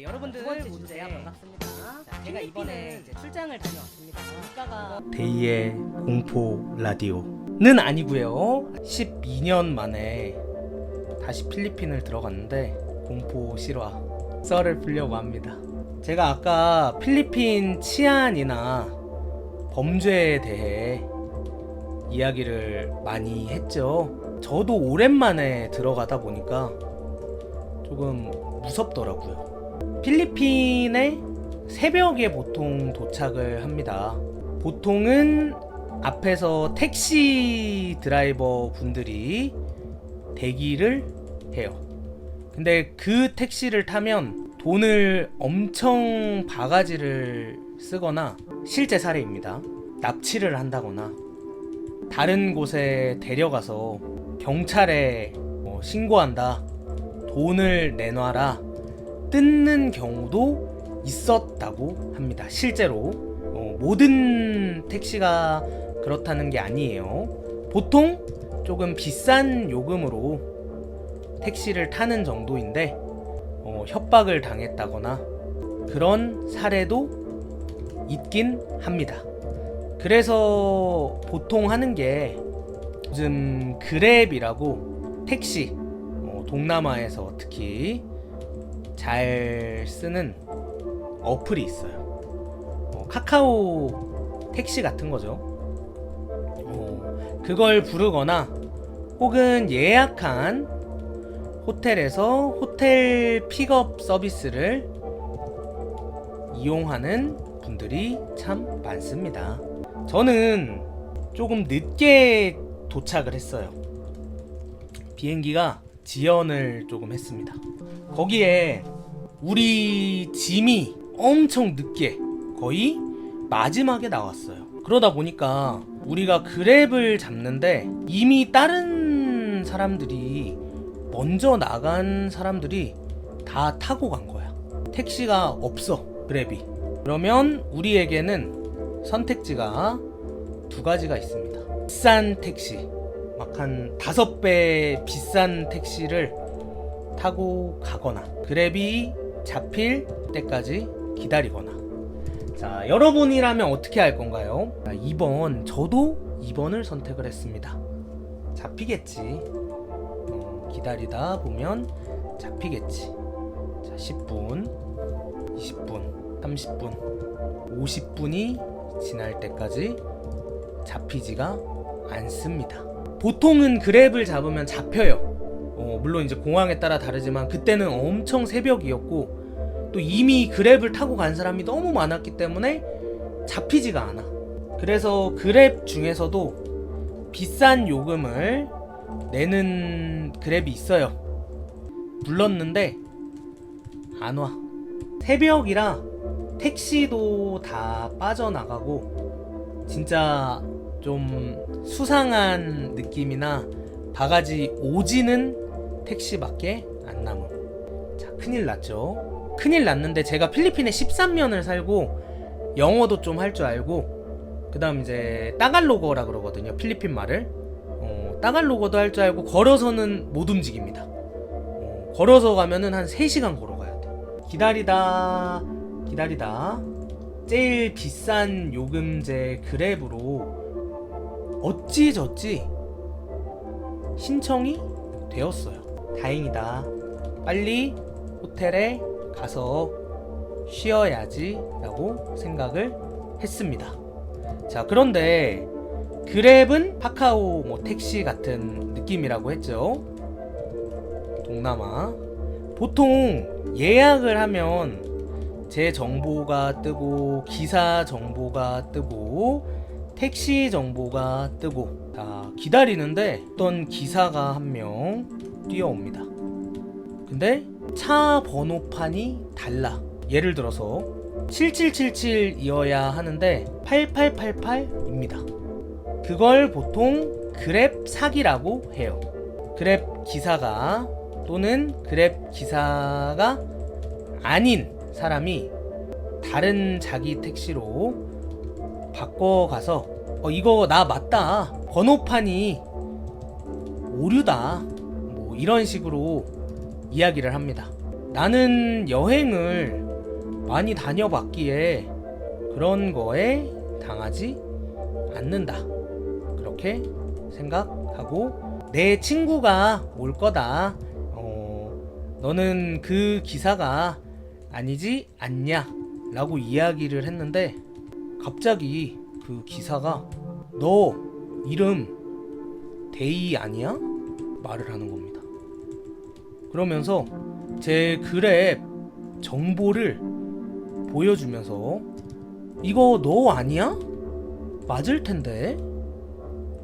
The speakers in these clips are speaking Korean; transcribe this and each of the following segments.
여러분들 모두 반갑습니다. 자, 제가 이번에 이제 출장을 다녀왔습니다. 물가가 데이의 공포 라디오는 아니고요. 12년 만에 다시 필리핀을 들어갔는데 공포 실화 썰을 풀려고 합니다. 제가 아까 필리핀 치안이나 범죄에 대해 이야기를 많이 했죠. 저도 오랜만에 들어가다 보니까 조금 무섭더라고요. 필리핀에 새벽에 보통 도착을 합니다. 보통은 앞에서 택시 드라이버 분들이 대기를 해요. 근데 그 택시를 타면 돈을 엄청 바가지를 쓰거나, 실제 사례입니다, 납치를 한다거나 다른 곳에 데려가서 경찰에 신고한다, 돈을 내놔라, 뜯는 경우도 있었다고 합니다. 실제로 모든 택시가 그렇다는 게 아니에요. 보통 조금 비싼 요금으로 택시를 타는 정도인데 협박을 당했다거나 그런 사례도 있긴 합니다. 그래서 보통 하는 게 요즘 그랩이라고 택시, 동남아에서 특히 잘 쓰는 어플이 있어요. 카카오 택시 같은 거죠. 그걸 부르거나 혹은 예약한 호텔에서 호텔 픽업 서비스를 이용하는 분들이 참 많습니다. 저는 조금 늦게 도착을 했어요. 비행기가 지연을 조금 했습니다. 거기에 우리 짐이 엄청 늦게, 거의 마지막에 나왔어요. 그러다 보니까 우리가 그랩을 잡는데 이미 다른 사람들이, 먼저 나간 사람들이 다 타고 간 거야. 택시가 없어, 그랩이. 그러면 우리에게는 선택지가 두 가지가 있습니다. 비싼 택시, 막 한 5배 비싼 택시를 타고 가거나 그랩이 잡힐 때까지 기다리거나. 자, 여러분이라면 어떻게 할 건가요? 2번, 저도 2번을 선택을 했습니다. 잡히겠지. 기다리다 보면 잡히겠지. 자, 10분, 20분, 30분, 50분이 지날 때까지 잡히지가 않습니다. 보통은 그랩을 잡으면 잡혀요. 물론 이제 공항에 따라 다르지만 그때는 엄청 새벽이었고 또 이미 그랩을 타고 간 사람이 너무 많았기 때문에 잡히지가 않아. 그래서 그랩 중에서도 비싼 요금을 내는 그랩이 있어요. 불렀는데 안 와. 새벽이라 택시도 다 빠져나가고 진짜 좀 수상한 느낌이나 바가지 오지는 택시밖에 안 남음. 자, 큰일 났죠. 큰일 났는데 제가 필리핀에 13년을 살고 영어도 좀 할 줄 알고, 그 다음 이제 따갈로거라 그러거든요, 필리핀 말을. 따갈로거도 할 줄 알고 걸어서는 못 움직입니다. 걸어서 가면은 한 3시간 걸어가야 돼. 기다리다 제일 비싼 요금제 그랩으로 어찌저찌 신청이 되었어요. 다행이다. 빨리 호텔에 가서 쉬어야지 라고 생각을 했습니다. 자, 그런데 그랩은 카카오 택시 같은 느낌이라고 했죠. 동남아. 보통 예약을 하면 제 정보가 뜨고 기사 정보가 뜨고 택시 정보가 뜨고. 자, 기다리는데 어떤 기사가 한 명 뛰어옵니다. 근데 차 번호판이 달라. 예를 들어서 7777이어야 하는데 8888입니다. 그걸 보통 그랩 사기라고 해요. 그랩 기사가 또는 그랩 기사가 아닌 사람이 다른 자기 택시로 바꿔가서 이거 나 맞다, 번호판이 오류다, 뭐 이런 식으로 이야기를 합니다. 나는 여행을 많이 다녀봤기에 그런 거에 당하지 않는다. 그렇게 생각하고 내 친구가 올 거다. 너는 그 기사가 아니지 않냐? 라고 이야기를 했는데 갑자기 그 기사가 너 이름 데이 아니야? 말을 하는 겁니다. 그러면서 제 그랩 정보를 보여주면서 이거 너 아니야? 맞을 텐데?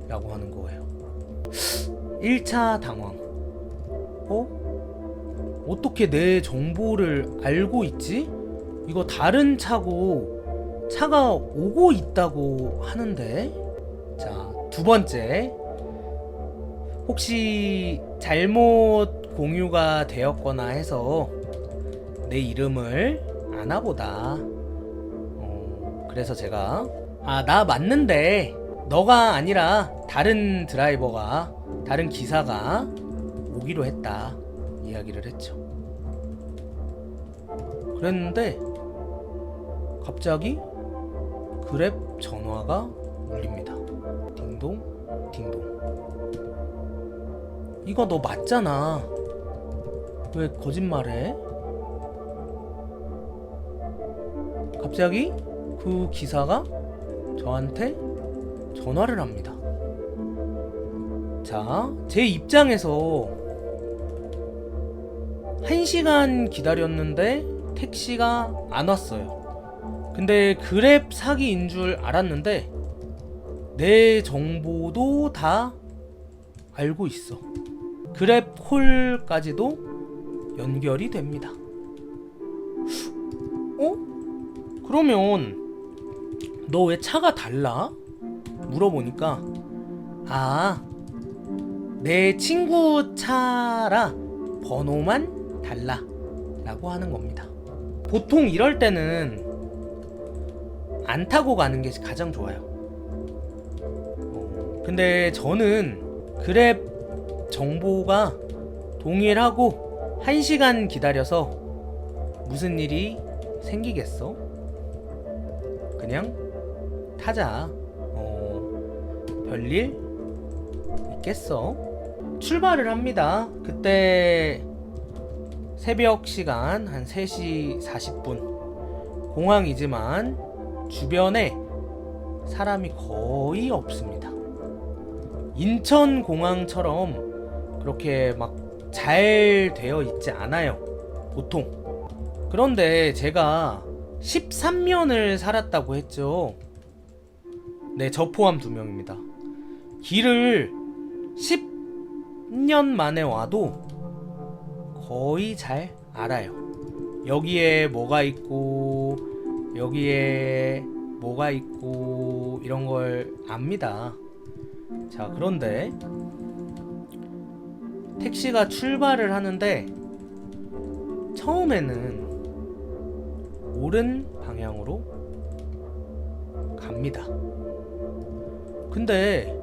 라고 하는 거예요. 1차 당황. 어떻게 내 정보를 알고 있지? 이거 다른 차고 차가 오고 있다고 하는데. 자, 두 번째. 혹시 잘못 공유가 되었거나 해서 내 이름을 아나 보다. 그래서 제가 나 맞는데 너가 아니라 다른 드라이버가, 다른 기사가 오기로 했다 이야기를 했죠. 그랬는데 갑자기 그랩 전화가 울립니다. 딩동 딩동. 이거 너 맞잖아. 왜 거짓말해? 갑자기 그 기사가 저한테 전화를 합니다. 자, 제 입장에서 1시간 기다렸는데 택시가 안 왔어요. 근데 그랩 사기인 줄 알았는데 내 정보도 다 알고 있어. 그랩 콜까지도 연결이 됩니다. 그러면 너 왜 차가 달라? 물어보니까 내 친구 차라 번호만 달라 라고 하는 겁니다. 보통 이럴 때는 안 타고 가는 게 가장 좋아요. 근데 저는 그랩 정보가 동일하고 1시간 기다려서 무슨 일이 생기겠어? 그냥 타자. 별일 있겠어? 출발을 합니다. 그때 새벽 시간 한 3시 40분. 공항이지만 주변에 사람이 거의 없습니다. 인천 공항처럼 그렇게 막 잘 되어 있지 않아요, 보통. 그런데 제가 13년을 살았다고 했죠. 네, 저 포함 2명입니다. 길을 10년 만에 와도 거의 잘 알아요. 여기에 뭐가 있고 여기에 뭐가 있고 이런 걸 압니다. 자, 그런데 택시가 출발을 하는데 처음에는 오른 방향으로 갑니다. 근데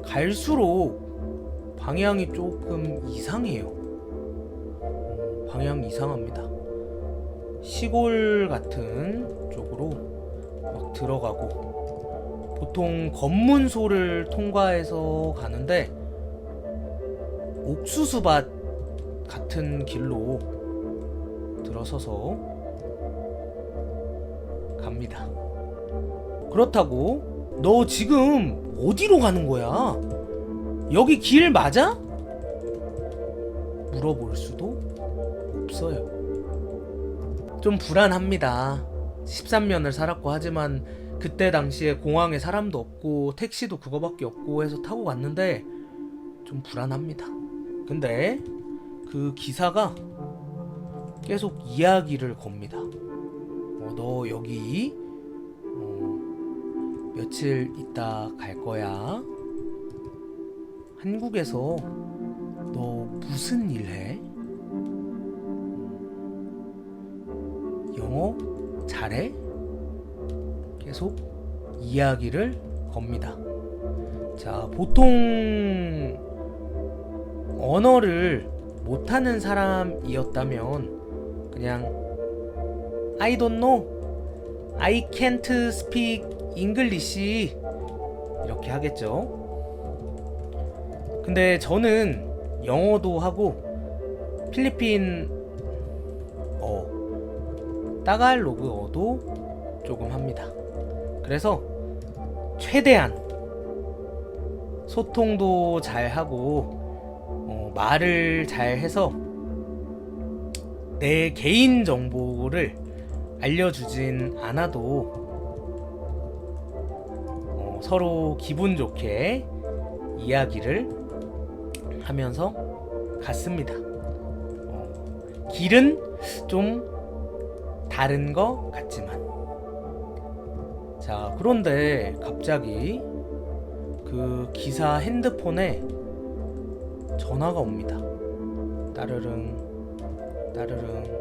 갈수록 방향이 조금 이상해요. 방향 이상합니다. 시골 같은 쪽으로 막 들어가고, 보통 검문소를 통과해서 가는데 옥수수밭 같은 길로 들어서서 갑니다. 그렇다고 너 지금 어디로 가는 거야? 여기 길 맞아? 물어볼 수도 없어요. 좀 불안합니다. 13년을 살았고 하지만 그때 당시에 공항에 사람도 없고 택시도 그거밖에 없고 해서 타고 갔는데 좀 불안합니다. 근데 그 기사가 계속 이야기를 겁니다. 너 여기 며칠 있다 갈 거야. 한국에서 너 무슨 일 해? 영어 잘해? 계속 이야기를 겁니다. 자, 보통 언어를 못하는 사람이었다면 그냥 I don't know, I can't speak English 이렇게 하겠죠. 근데 저는 영어도 하고 필리핀 따갈로그어도 조금 합니다. 그래서 최대한 소통도 잘 하고 말을 잘 해서 내 개인 정보를 알려주진 않아도 서로 기분 좋게 이야기를 하면서 갔습니다. 길은 좀 다른 것 같지만. 자, 그런데 갑자기 그 기사 핸드폰에 전화가 옵니다. 따르릉 따르릉.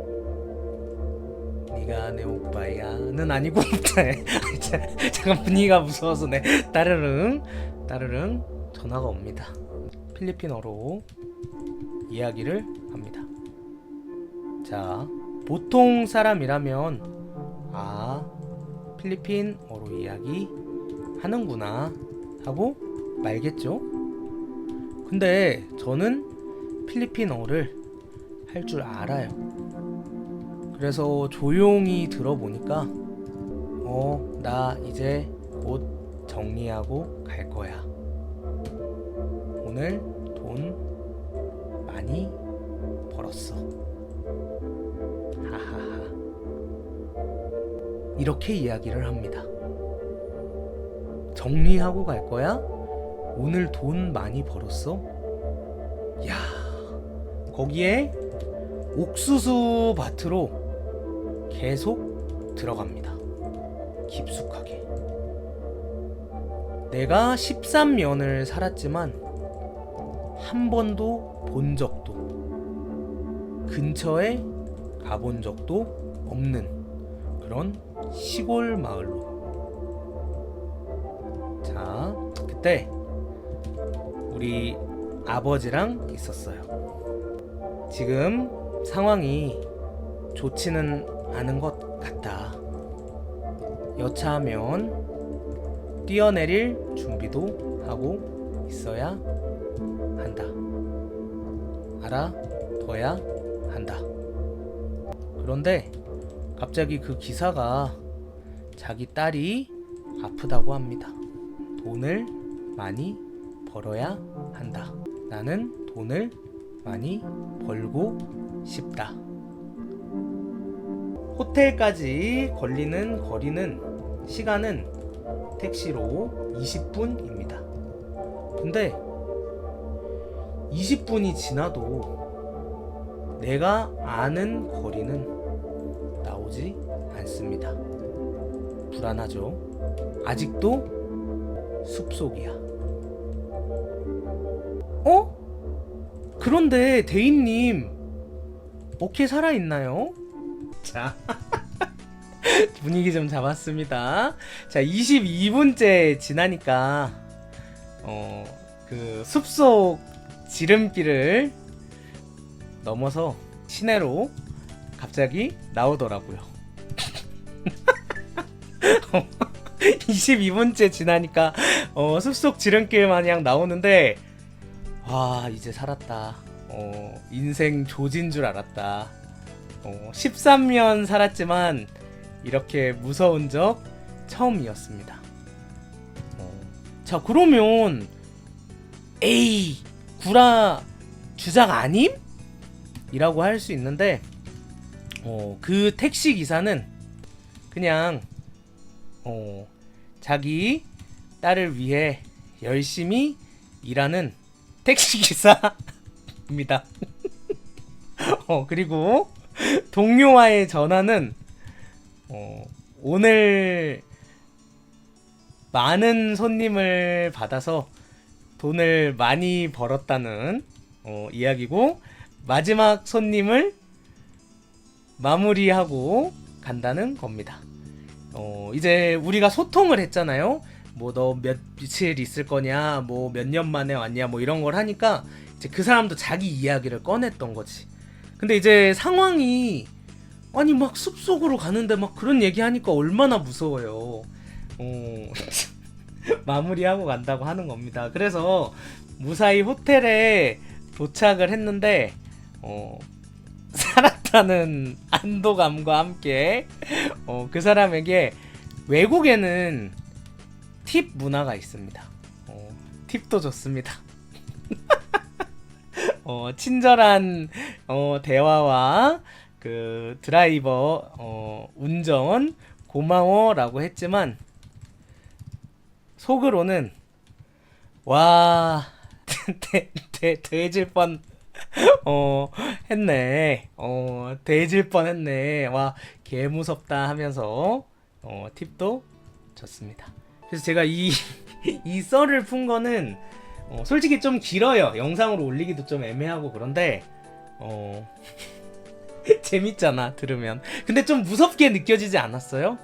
네가 내 오빠야는 아니고 잠깐 분위기가 무서워서 따르릉 따르릉 전화가 옵니다. 필리핀어로 이야기를 합니다. 자, 보통 사람이라면 필리핀어로 이야기 하는구나 하고 말겠죠. 근데 저는 필리핀어를 할 줄 알아요. 그래서 조용히 들어보니까 나 이제 곧 정리하고 갈 거야. 오늘 돈 많이 벌었어. 하하하. 이렇게 이야기를 합니다. 정리하고 갈 거야? 오늘 돈 많이 벌었어? 야, 거기에 옥수수 밭으로 계속 들어갑니다. 깊숙하게. 내가 13년을 살았지만 한 번도 본 적도, 근처에 가본 적도 없는 그런 시골 마을로. 자, 그때 우리 아버지랑 있었어요. 지금 상황이 좋지는 않은 것 같다. 여차하면 뛰어내릴 준비도 하고 있어야 한다. 알아둬야 한다. 그런데 갑자기 그 기사가 자기 딸이 아프다고 합니다. 돈을 많이 벌어야 한다. 나는 돈을 많이 벌고 싶다. 호텔까지 걸리는 거리는 시간은 택시로 20분입니다. 근데 20분이 지나도 내가 아는 거리는 나오지 않습니다. 불안하죠? 아직도 숲속이야. 그런데 대인님 어깨 살아있나요? 자, 분위기 좀 잡았습니다. 자, 22분째 지나니까 그 숲속 지름길을 넘어서 시내로 갑자기 나오더라고요. 22분째 지나니까 숲속 지름길 마냥 나오는데, 와, 이제 살았다. 인생 조진 줄 알았다. 13년 살았지만 이렇게 무서운 적 처음이었습니다. 자, 그러면 에이, 구라 주작 아님? 이라고 할 수 있는데 그 택시 기사는 그냥 자기 딸을 위해 열심히 일하는 택시 기사입니다. 그리고 동료와의 전화는 오늘 많은 손님을 받아서 돈을 많이 벌었다는 이야기고, 마지막 손님을 마무리하고 간다는 겁니다. 이제 우리가 소통을 했잖아요. 뭐 너 며칠 있을 거냐, 뭐 몇 년 만에 왔냐, 뭐 이런 걸 하니까 이제 그 사람도 자기 이야기를 꺼냈던 거지. 근데 이제 상황이 아니 막 숲속으로 가는데 막 그런 얘기하니까 얼마나 무서워요. 마무리하고 간다고 하는 겁니다. 그래서 무사히 호텔에 도착을 했는데 살았다는 안도감과 함께 그 사람에게 외국에는 팁 문화가 있습니다. 팁도 줬습니다. 친절한 대화와 그 드라이버 운전 고마워라고 했지만 속으로는 와 돼질 뻔 했네. 돼질 뻔 했네. 와 개무섭다 하면서 팁도 줬습니다. 그래서 제가 이 썰을 푼 거는 솔직히 좀 길어요. 영상으로 올리기도 좀 애매하고 그런데 재밌잖아 들으면. 근데 좀 무섭게 느껴지지 않았어요?